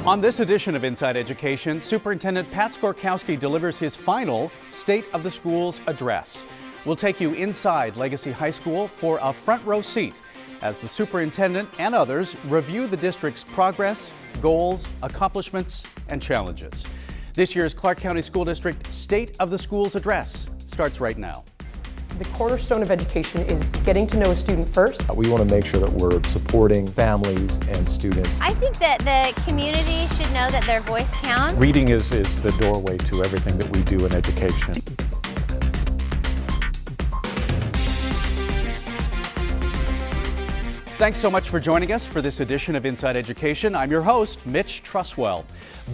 On this edition of Inside Education, Superintendent Pat Skorkowski delivers his final State of the Schools address. We'll take you inside Legacy High School for a front row seat as the superintendent and others review the district's progress, goals, accomplishments, and challenges. This year's Clark County School District State of the Schools address starts right now. The cornerstone of education is getting to know a student first. We want to make sure that we're supporting families and students. I think that the community should know that their voice counts. Reading is the doorway to everything that we do in education. Thanks so much for joining us for this edition of Inside Education. I'm your host, Mitch Truswell.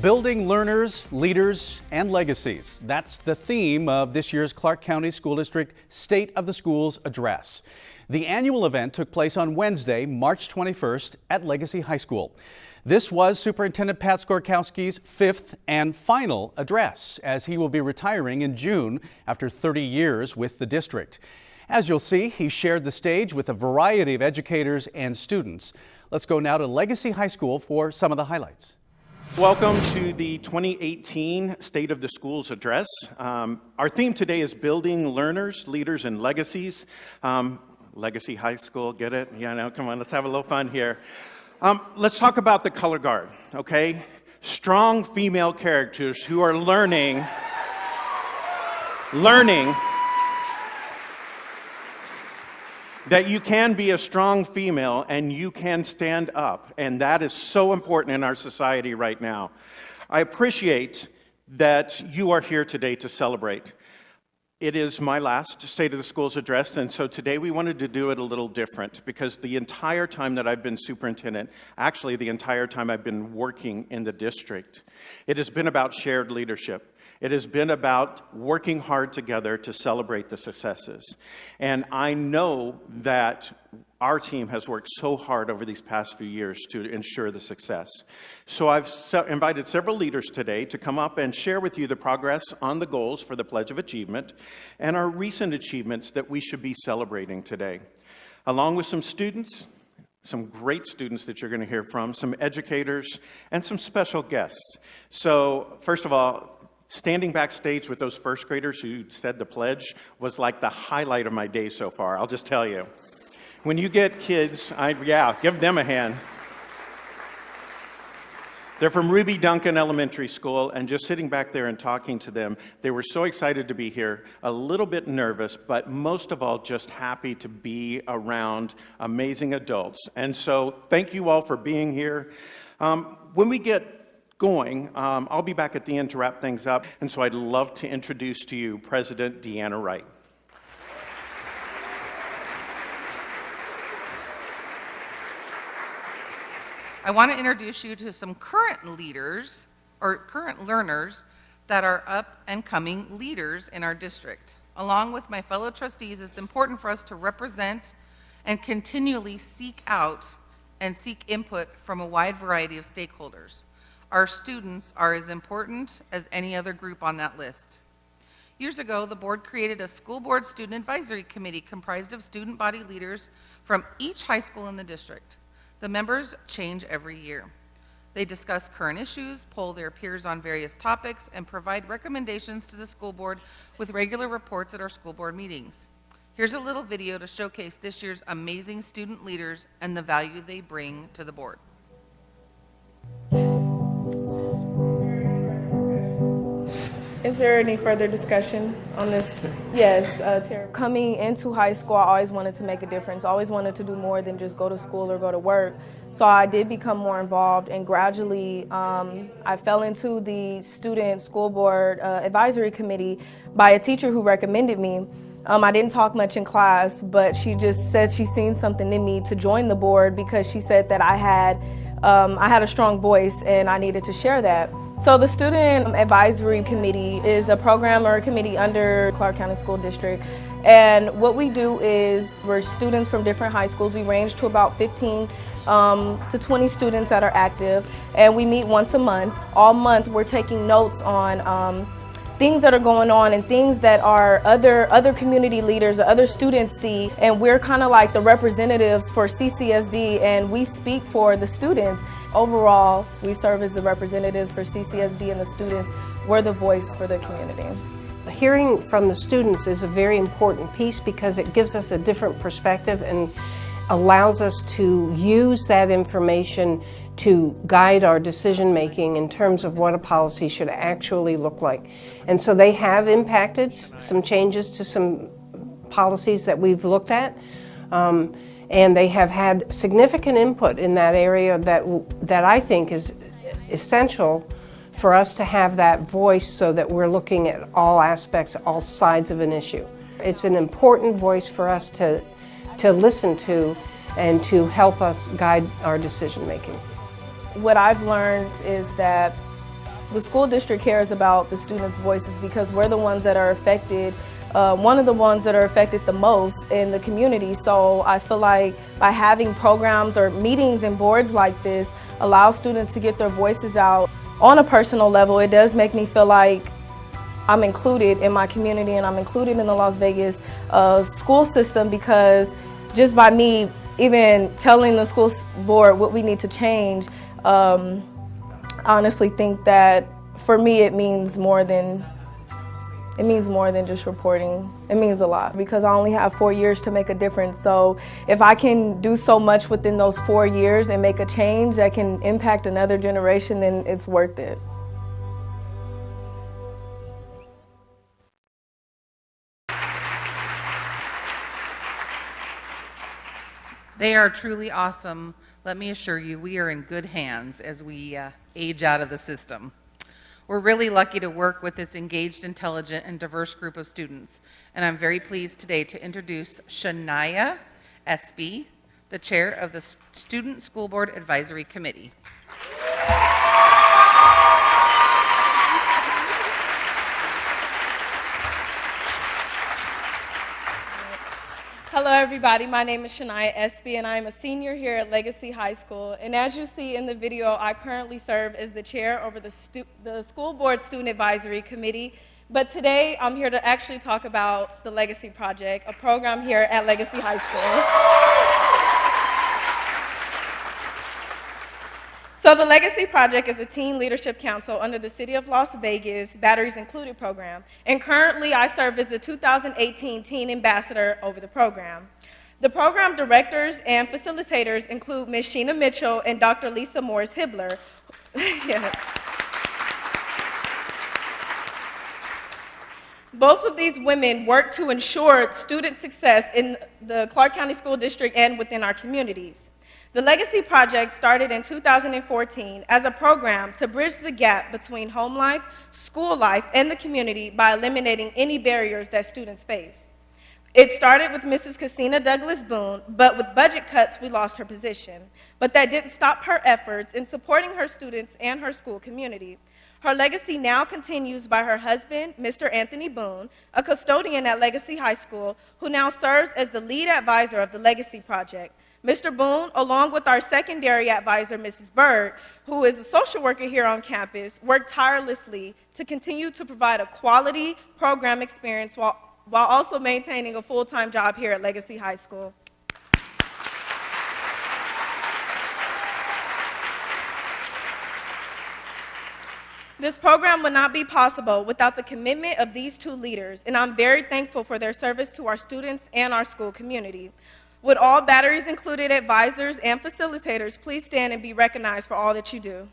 Building learners, leaders, and legacies. That's the theme of this year's Clark County School District State of the Schools address. The annual event took place on Wednesday, March 21st at Legacy High School. This was Superintendent Pat Skorkowski's fifth and final address, as he will be retiring in June after 30 years with the district. As you'll see, he shared the stage with a variety of educators and students. Let's go now to Legacy High School for some of the highlights. Welcome to the 2018 State of the Schools Address. Our theme today is building learners, leaders, and legacies. Legacy High School, get it? Yeah, no, come on, let's have a little fun here. Let's talk about the color guard, okay? Strong female characters who are learning that you can be a strong female and you can stand up, and that is so important in our society right now. I appreciate that you are here today to celebrate. It is my last State of the Schools address, and so today we wanted to do it a little different because the entire time that I've been superintendent, actually the entire time I've been working in the district, it has been about shared leadership. It has been about working hard together to celebrate the successes. And I know that our team has worked so hard over these past few years to ensure the success. So I've invited several leaders today to come up and share with you the progress on the goals for the Pledge of Achievement and our recent achievements that we should be celebrating today. Along with some students, some great students that you're going to hear from, some educators, and some special guests. So first of all, standing backstage with those first graders who said the pledge was like the highlight of my day so far, I'll just tell you. When you get kids, give them a hand. They're from Ruby Duncan Elementary School, and just sitting back there and talking to them, they were so excited to be here, a little bit nervous, but most of all, just happy to be around amazing adults. And so thank you all for being here. When we get going, I'll be back at the end to wrap things up, and so I'd love to introduce to you President Deanna Wright. I want to introduce you to some current leaders, or current learners, that are up and coming leaders in our district. Along with my fellow trustees, it's important for us to represent and continually seek out and seek input from a wide variety of stakeholders. Our students are as important as any other group on that list. Years ago, the board created a school board student advisory committee comprised of student body leaders from each high school in the district. The members change every year. They discuss current issues, poll their peers on various topics, and provide recommendations to the school board with regular reports at our school board meetings. Here's a little video to showcase this year's amazing student leaders and the value they bring to the board. Is there any further discussion on this? Yes, Tara. Coming into high school, I always wanted to make a difference. I always wanted to do more than just go to school or go to work. So I did become more involved, and gradually I fell into the student school board advisory committee by a teacher who recommended me. I didn't talk much in class, but she just said she seen something in me to join the board because she said that I had a strong voice and I needed to share that. So the Student Advisory Committee is a program or a committee under Clark County School District. And what we do is we're students from different high schools. We range to about 15 to 20 students that are active. And we meet once a month. All month we're taking notes on things that are going on and things that our other community leaders or other students see, and we're kind of like the representatives for CCSD, and we speak for the students. Overall, we serve as the representatives for CCSD and the students. We're the voice for the community. Hearing from the students is a very important piece because it gives us a different perspective and allows us to use that information to guide our decision making in terms of what a policy should actually look like. And so they have impacted some changes to some policies that we've looked at, and they have had significant input in that area that I think is essential for us to have that voice so that we're looking at all aspects, all sides of an issue. It's an important voice for us to listen to and to help us guide our decision making. What I've learned is that the school district cares about the students' voices because we're the ones that are affected, one of the ones that are affected the most in the community. So I feel like by having programs or meetings and boards like this allow students to get their voices out on a personal level. It does make me feel like I'm included in my community and I'm included in the Las Vegas school system, because just by me even telling the school board what we need to change, I honestly think that for me it means more than just reporting. It means a lot because I only have 4 years to make a difference. So if I can do so much within those 4 years and make a change that can impact another generation, then it's worth it. They are truly awesome. Let me assure you, we are in good hands as we age out of the system. We're really lucky to work with this engaged, intelligent, and diverse group of students. And I'm very pleased today to introduce Shania Espy, the chair of the Student School Board Advisory Committee. Hello everybody, my name is Shania Espy and I am a senior here at Legacy High School. And as you see in the video, I currently serve as the chair over the School Board Student Advisory Committee. But today I'm here to actually talk about the Legacy Project, a program here at Legacy High School. So the Legacy Project is a teen leadership council under the City of Las Vegas Batteries Included program, and currently I serve as the 2018 Teen Ambassador over the program. The program directors and facilitators include Ms. Sheena Mitchell and Dr. Lisa Morris-Hibbler. Yeah. Both of these women work to ensure student success in the Clark County School District and within our communities. The Legacy Project started in 2014 as a program to bridge the gap between home life, school life, and the community by eliminating any barriers that students face. It started with Mrs. Cassina Douglas Boone, but with budget cuts, we lost her position. But that didn't stop her efforts in supporting her students and her school community. Her legacy now continues by her husband, Mr. Anthony Boone, a custodian at Legacy High School, who now serves as the lead advisor of the Legacy Project. Mr. Boone, along with our secondary advisor, Mrs. Bird, who is a social worker here on campus, worked tirelessly to continue to provide a quality program experience while also maintaining a full-time job here at Legacy High School. This program would not be possible without the commitment of these two leaders, and I'm very thankful for their service to our students and our school community. Would all Batteries Included advisors and facilitators please stand and be recognized for all that you do?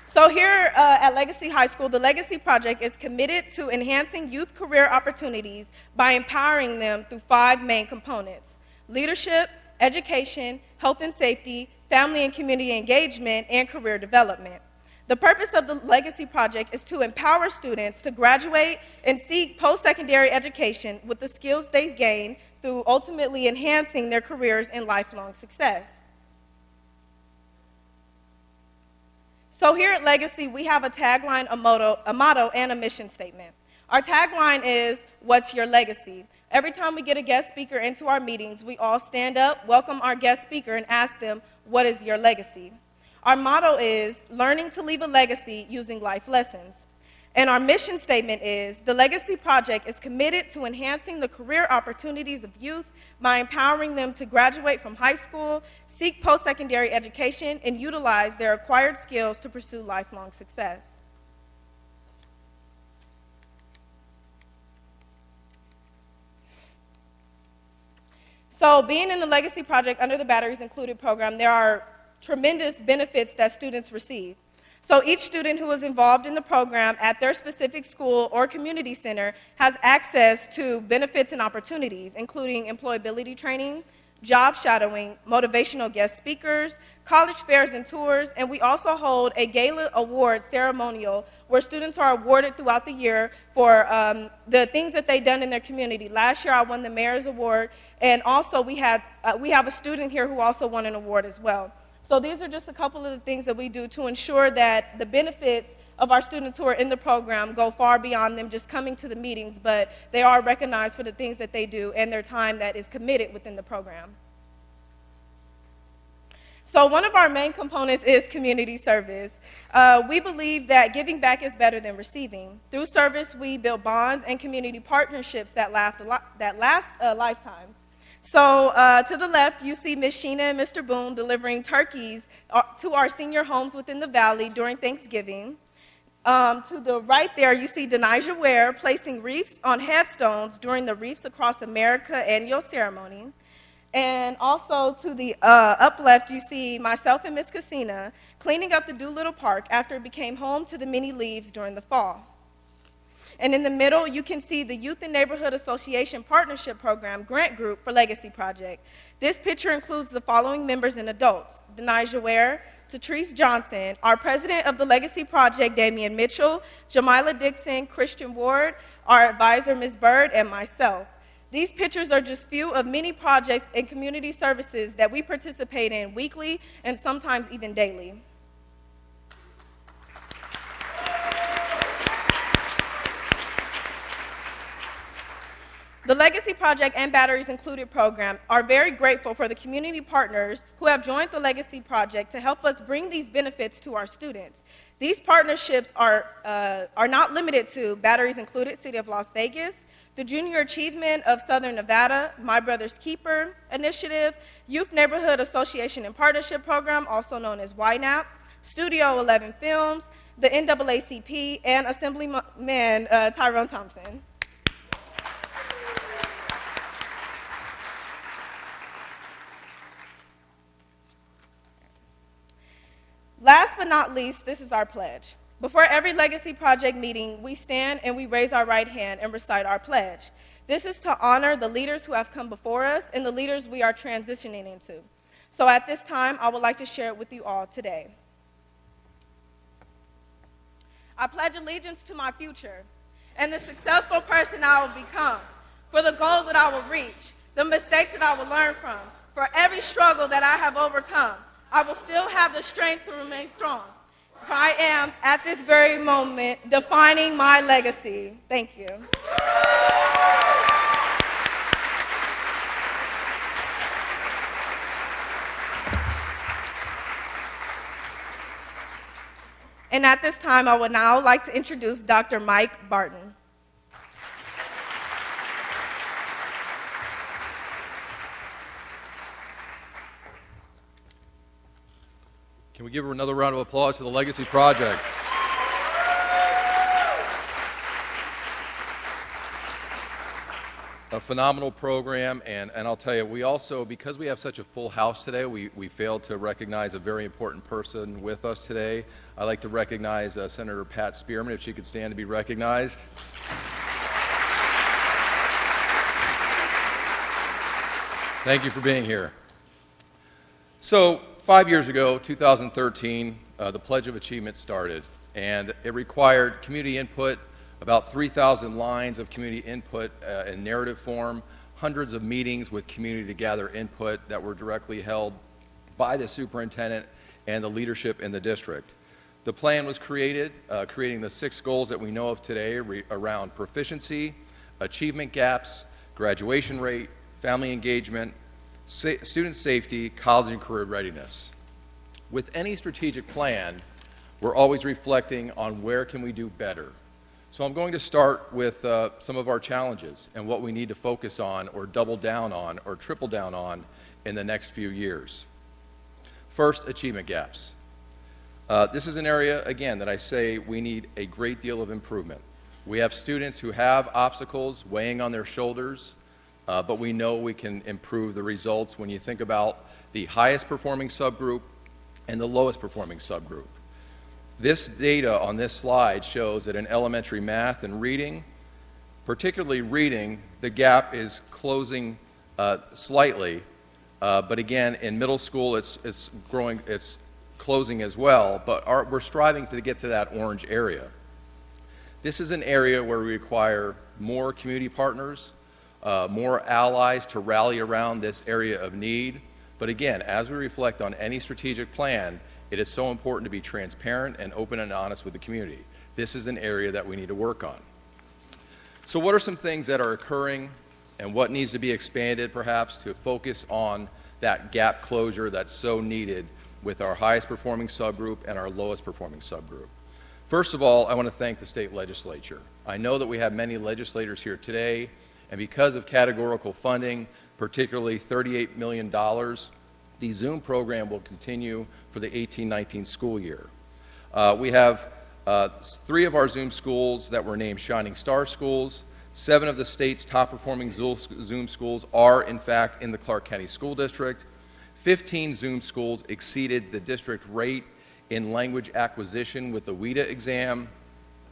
So here at Legacy High School, the Legacy Project is committed to enhancing youth career opportunities by empowering them through 5 main components: leadership, education, health and safety, family and community engagement, and career development. The purpose of the Legacy Project is to empower students to graduate and seek post-secondary education with the skills they gain through ultimately enhancing their careers and lifelong success. So here at Legacy, we have a tagline, a motto, and a mission statement. Our tagline is, "What's your legacy?" Every time we get a guest speaker into our meetings, we all stand up, welcome our guest speaker, and ask them, "What is your legacy?" Our motto is, "Learning to leave a legacy using life lessons." And our mission statement is, "The Legacy Project is committed to enhancing the career opportunities of youth by empowering them to graduate from high school, seek post-secondary education, and utilize their acquired skills to pursue lifelong success." So being in the Legacy Project under the Batteries Included program, there are tremendous benefits that students receive. So each student who is involved in the program at their specific school or community center has access to benefits and opportunities, including employability training, job shadowing, motivational guest speakers, college fairs and tours, and we also hold a gala award ceremonial where students are awarded throughout the year for the things that they've done in their community. Last year I won the Mayor's Award, and also we have a student here who also won an award as well. So these are just a couple of the things that we do to ensure that the benefits of our students who are in the program go far beyond them just coming to the meetings, but they are recognized for the things that they do and their time that is committed within the program. So one of our main components is community service. We believe that giving back is better than receiving. Through service, we build bonds and community partnerships that last a lifetime. So to the left, you see Ms. Sheena and Mr. Boone delivering turkeys to our senior homes within the valley during Thanksgiving. To the right there, you see Denijah Ware placing wreaths on headstones during the Wreaths Across America annual ceremony. And also to the up left, you see myself and Ms. Casina cleaning up the Doolittle Park after it became home to the many leaves during the fall. And in the middle, you can see the Youth and Neighborhood Association Partnership Program Grant Group for Legacy Project. This picture includes the following members and adults: Denijah Ware, Tatrice Johnson, our president of the Legacy Project, Damian Mitchell, Jamila Dixon, Christian Ward, our advisor, Ms. Bird, and myself. These pictures are just few of many projects and community services that we participate in weekly and sometimes even daily. The Legacy Project and Batteries Included program are very grateful for the community partners who have joined the Legacy Project to help us bring these benefits to our students. These partnerships are not limited to Batteries Included City of Las Vegas, the Junior Achievement of Southern Nevada, My Brother's Keeper Initiative, Youth Neighborhood Association and Partnership Program, also known as YNAP, Studio 11 Films, the NAACP, and Assemblyman Tyrone Thompson. Last but not least, this is our pledge. Before every Legacy Project meeting, we stand and we raise our right hand and recite our pledge. This is to honor the leaders who have come before us and the leaders we are transitioning into. So at this time, I would like to share it with you all today. I pledge allegiance to my future and the successful person I will become, for the goals that I will reach, the mistakes that I will learn from, for every struggle that I have overcome. I will still have the strength to remain strong, for I am, at this very moment, defining my legacy. Thank you. And at this time, I would now like to introduce Dr. Mike Barton. Can we give her another round of applause to the Legacy Project? A phenomenal program, and I'll tell you, we also, because we have such a full house today, we failed to recognize a very important person with us today. I'd like to recognize Senator Pat Spearman, if she could stand to be recognized. Thank you for being here. So, 5 years ago, 2013, the Pledge of Achievement started, and it required community input, about 3,000 lines of community input in narrative form, hundreds of meetings with community to gather input that were directly held by the superintendent and the leadership in the district. The plan was created, creating the 6 goals that we know of today around proficiency, achievement gaps, graduation rate, family engagement, student safety, college and career readiness. With any strategic plan, we're always reflecting on where can we do better. So I'm going to start with some of our challenges and what we need to focus on or double down on or triple down on in the next few years. First, achievement gaps. This is an area, again, that I say we need a great deal of improvement. We have students who have obstacles weighing on their shoulders, but we know we can improve the results when you think about the highest performing subgroup and the lowest performing subgroup. This data on this slide shows that in elementary math and reading, particularly reading, the gap is closing slightly, but again, in middle school it's growing, it's closing as well, but we're striving to get to that orange area. This is an area where we require more community partners, more allies to rally around this area of need. But again, as we reflect on any strategic plan, it is so important to be transparent and open and honest with the community. This is an area that we need to work on. So what are some things that are occurring and what needs to be expanded perhaps to focus on that gap closure that's so needed with our highest performing subgroup and our lowest performing subgroup? First of all, I want to thank the state legislature. I know that we have many legislators here today, and because of categorical funding, particularly $38 million, the Zoom program will continue for the 18-19 school year. We have 3 of our Zoom schools that were named Shining Star Schools. 7 of the state's top performing Zoom schools are in fact in the Clark County School District. 15 Zoom schools exceeded the district rate in language acquisition with the WIDA exam.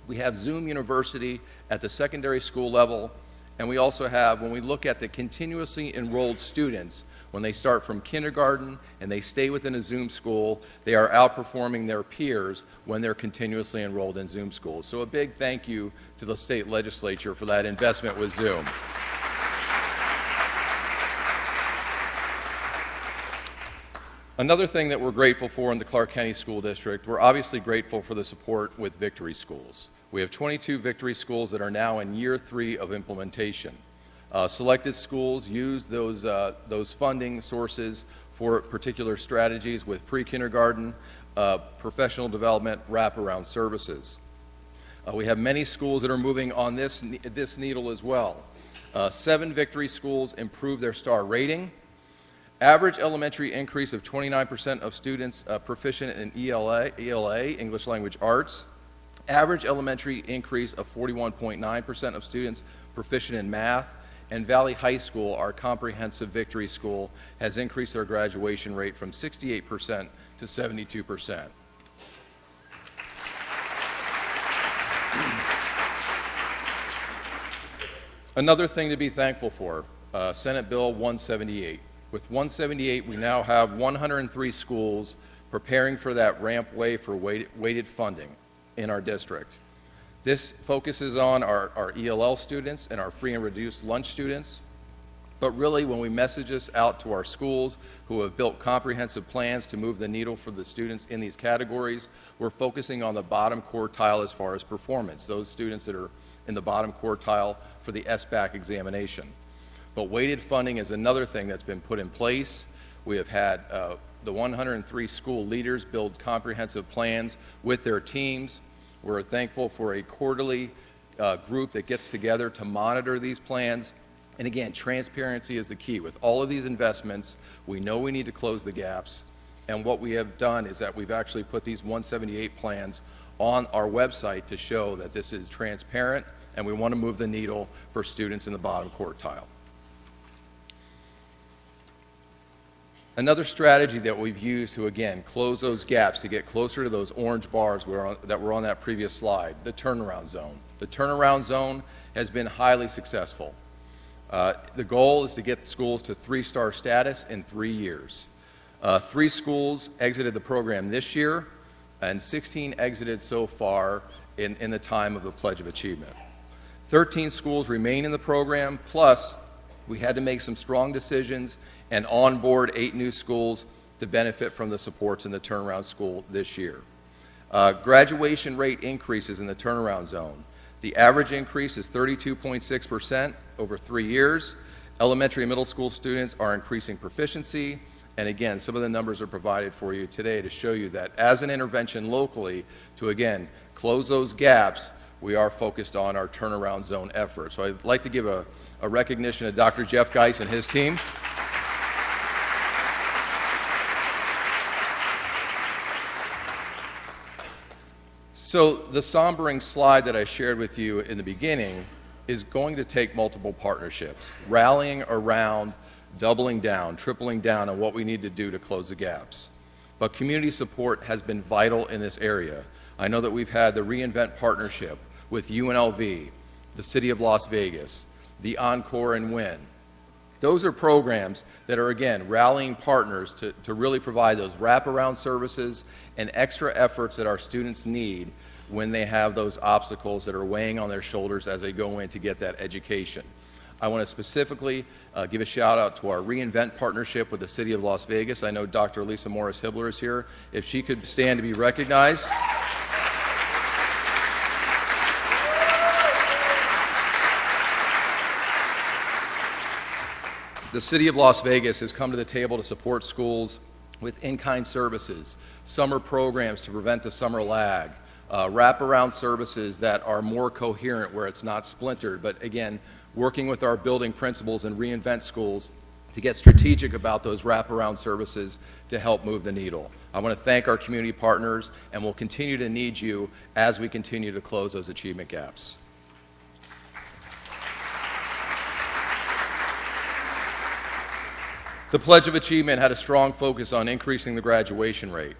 We have Zoom University at the secondary school level, and we also have, when we look at the continuously enrolled students, when they start from kindergarten and they stay within a Zoom school, they are outperforming their peers when they're continuously enrolled in Zoom schools. So a big thank you to the state legislature for that investment with Zoom. Another thing that we're grateful for in the Clark County School District, we're obviously grateful for the support with Victory Schools. We have 22 Victory Schools that are now in year 3 of implementation. Selected schools use those funding sources for particular strategies with pre-kindergarten, professional development, wraparound services. We have many schools that are moving on this needle as well. 7 Victory Schools improved their star rating. Average elementary increase of 29% of students proficient in ELA, English Language Arts. Average elementary increase of 41.9% of students proficient in math. And Valley High School, our comprehensive Victory School, has increased their graduation rate from 68% to 72%. Another thing to be thankful for, Senate Bill 178. With 178, we now have 103 schools preparing for that ramp way for weighted funding in our district. This focuses on our ELL students and our free and reduced lunch students. But really, when we message this out to our schools who have built comprehensive plans to move the needle for the students in these categories, we're focusing on the bottom quartile as far as performance, those students that are in the bottom quartile for the SBAC examination. But weighted funding is another thing that's been put in place. We have had the 103 school leaders build comprehensive plans with their teams. We're thankful for a quarterly group that gets together to monitor these plans. And again, transparency is the key. With all of these investments, we know we need to close the gaps. And what we have done is that we've actually put these 178 plans on our website to show that this is transparent and we want to move the needle for students in the bottom quartile. Another strategy that we've used to, again, close those gaps, to get closer to those orange bars that were on that previous slide, the turnaround zone. The turnaround zone has been highly successful. The goal is to get schools to 3-star status in 3 years. 3 schools exited the program this year, and 16 exited so far in the time of the Pledge of Achievement. 13 schools remain in the program, plus we had to make some strong decisions and onboard 8 new schools to benefit from the supports in the turnaround school this year. Graduation rate increases in the turnaround zone. The average increase is 32.6% over 3 years. Elementary and middle school students are increasing proficiency. And again, some of the numbers are provided for you today to show you that as an intervention locally to, again, close those gaps, we are focused on our turnaround zone effort. So I'd like to give a recognition to Dr. Jeff Geis and his team. So the sombering slide that I shared with you in the beginning is going to take multiple partnerships, rallying around, doubling down, tripling down on what we need to do to close the gaps. But community support has been vital in this area. I know that we've had the Reinvent partnership with UNLV, the City of Las Vegas, the Encore and Win. Those are programs that are, again, rallying partners to really provide those wraparound services and extra efforts that our students need when they have those obstacles that are weighing on their shoulders as they go in to get that education. I want to specifically give a shout out to our Reinvent partnership with the City of Las Vegas. I know Dr. Lisa Morris-Hibbler is here. If she could stand to be recognized. The City of Las Vegas has come to the table to support schools with in-kind services, summer programs to prevent the summer lag, wraparound services that are more coherent where it's not splintered, but again, working with our building principals and Reinvent Schools to get strategic about those wraparound services to help move the needle. I want to thank our community partners, and we'll continue to need you as we continue to close those achievement gaps. The Pledge of Achievement had a strong focus on increasing the graduation rate.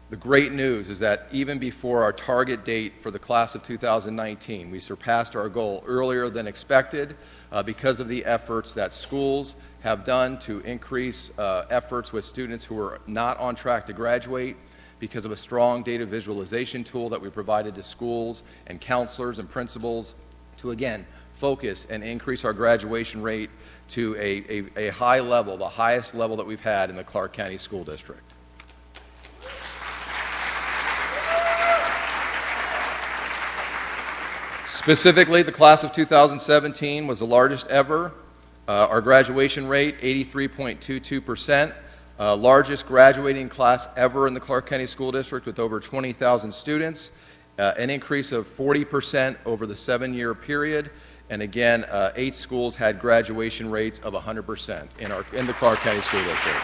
The great news is that even before our target date for the class of 2019, we surpassed our goal earlier than expected because of the efforts that schools have done to increase efforts with students who are not on track to graduate, because of a strong data visualization tool that we provided to schools and counselors and principals to, again, focus and increase our graduation rate to a high level, the highest level that we've had in the Clark County School District. Specifically, the class of 2017 was the largest ever. Our graduation rate, 83.22%. Largest graduating class ever in the Clark County School District with over 20,000 students. An increase of 40% over the 7-year period. And again, 8 schools had graduation rates of 100% in the Clark County School District.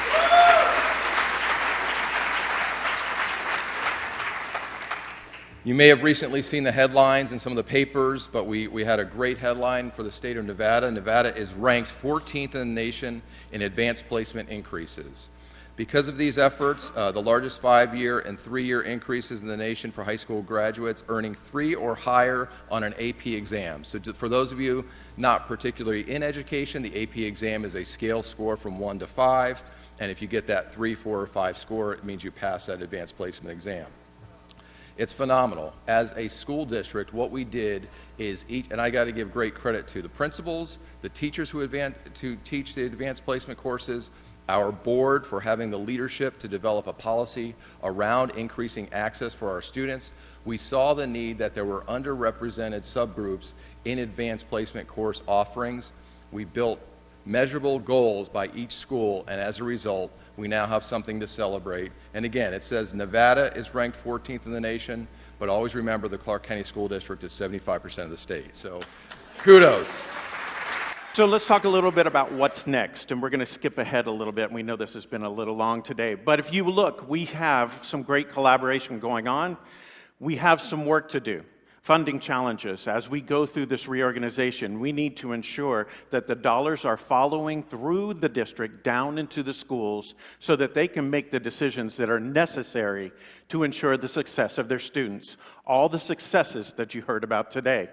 You may have recently seen the headlines in some of the papers, but we had a great headline for the state of Nevada. Nevada is ranked 14th in the nation in advanced placement increases. Because of these efforts, the largest 5-year and 3-year increases in the nation for high school graduates earning 3 or higher on an AP exam. So for those of you not particularly in education, the AP exam is a scale score from 1 to 5, and if you get that 3, 4, or 5 score, it means you pass that advanced placement exam. It's phenomenal. As a school district, what we did is and I got to give great credit to the principals, the teachers who teach the advanced placement courses, our board for having the leadership to develop a policy around increasing access for our students. We saw the need that there were underrepresented subgroups in advanced placement course offerings. We built measurable goals by each school, and as a result, we now have something to celebrate. And again, it says Nevada is ranked 14th in the nation, but always remember the Clark County School District is 75% of the state. So kudos. So let's talk a little bit about what's next, and we're going to skip ahead a little bit. We know this has been a little long today, but if you look, we have some great collaboration going on. We have some work to do. Funding challenges. As we go through this reorganization, we need to ensure that the dollars are following through the district down into the schools so that they can make the decisions that are necessary to ensure the success of their students. All the successes that you heard about today.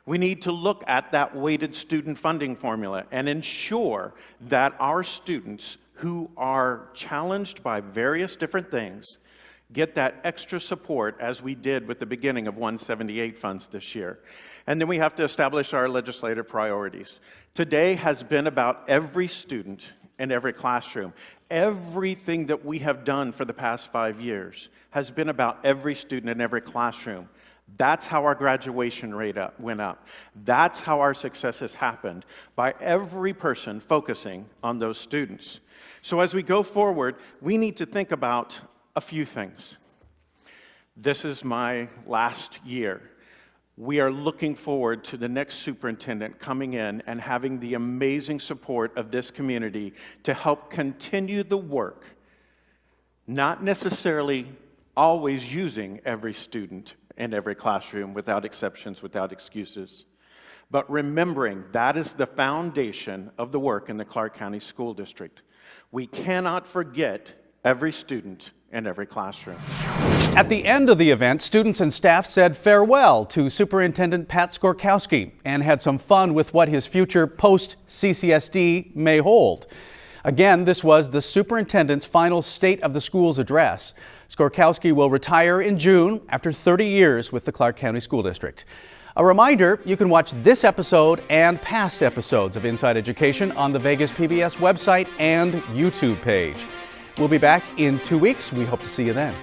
We need to look at that weighted student funding formula and ensure that our students who are challenged by various different things get that extra support as we did with the beginning of 178 funds this year. And then we have to establish our legislative priorities. Today has been about every student in every classroom. Everything that we have done for the past 5 years has been about every student in every classroom. That's how our graduation rate went up. That's how our success has happened, by every person focusing on those students. So as we go forward, we need to think about a few things. This is my last year. We are looking forward to the next superintendent coming in and having the amazing support of this community to help continue the work, not necessarily always using every student in every classroom without exceptions, without excuses, but remembering that is the foundation of the work in the Clark County School District. We cannot forget every student in every classroom. At the end of the event, students and staff said farewell to Superintendent Pat Skorkowski and had some fun with what his future post-CCSD may hold. Again, this was the superintendent's final State of the Schools address. Skorkowski will retire in June after 30 years with the Clark County School District. A reminder, you can watch this episode and past episodes of Inside Education on the Vegas PBS website and YouTube page. We'll be back in 2 weeks. We hope to see you then.